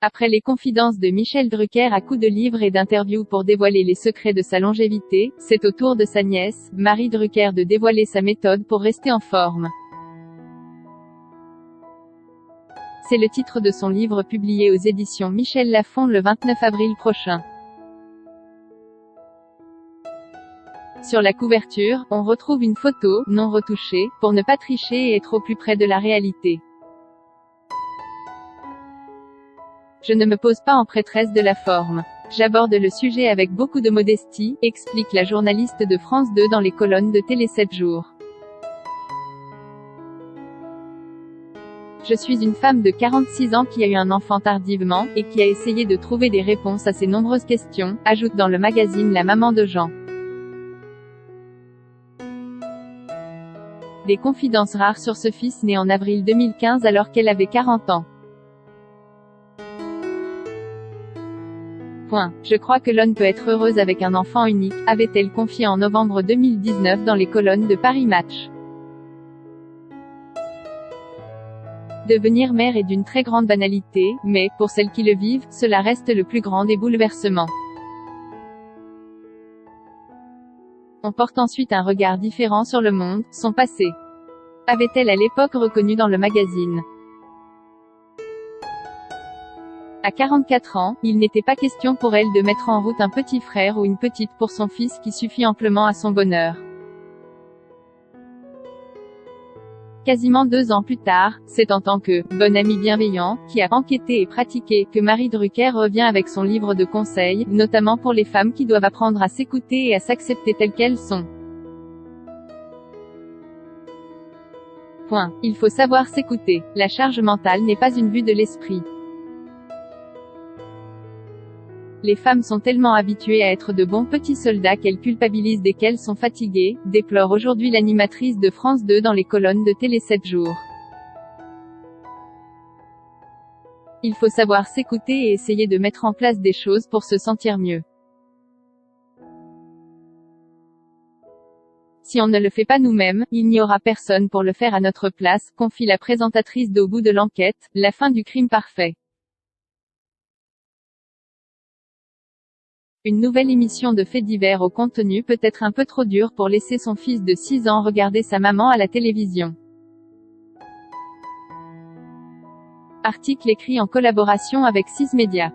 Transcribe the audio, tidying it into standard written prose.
Après les confidences de Michel Drucker à coups de livres et d'interviews pour dévoiler les secrets de sa longévité, c'est au tour de sa nièce, Marie Drucker de dévoiler sa méthode pour rester en forme. C'est le titre de son livre publié aux éditions Michel Lafon le 29 avril prochain. Sur la couverture, on retrouve une photo, non retouchée, pour ne pas tricher et être au plus près de la réalité. Je ne me pose pas en prêtresse de la forme. J'aborde le sujet avec beaucoup de modestie, explique la journaliste de France 2 dans les colonnes de Télé 7 jours. Je suis une femme de 46 ans qui a eu un enfant tardivement, et qui a essayé de trouver des réponses à ses nombreuses questions, ajoute dans le magazine la maman de Jean. Des confidences rares sur ce fils né en avril 2015 alors qu'elle avait 40 ans. Je crois que l'on peut être heureuse avec un enfant unique, avait-elle confié en novembre 2019 dans les colonnes de Paris Match. Devenir mère est d'une très grande banalité, mais, pour celles qui le vivent, cela reste le plus grand des bouleversements. On porte ensuite un regard différent sur le monde, son passé. Avait-elle à l'époque reconnu dans le magazine ? À 44 ans, il n'était pas question pour elle de mettre en route un petit frère ou une petite pour son fils qui suffit amplement à son bonheur. Quasiment 2 ans plus tard, c'est en tant que « bon ami bienveillant » qui a enquêté et pratiqué que Marie Drucker revient avec son livre de conseils, notamment pour les femmes qui doivent apprendre à s'écouter et à s'accepter telles qu'elles sont. Il faut savoir s'écouter. La charge mentale n'est pas une vue de l'esprit. Les femmes sont tellement habituées à être de bons petits soldats qu'elles culpabilisent dès qu'elles sont fatiguées, déplore aujourd'hui l'animatrice de France 2 dans les colonnes de Télé 7 jours. Il faut savoir s'écouter et essayer de mettre en place des choses pour se sentir mieux. Si on ne le fait pas nous-mêmes, il n'y aura personne pour le faire à notre place, confie la présentatrice d'Au bout de l'enquête, la fin du crime parfait. Une nouvelle émission de faits divers au contenu peut être un peu trop dur pour laisser son fils de 6 ans regarder sa maman à la télévision. Article écrit en collaboration avec 6 médias.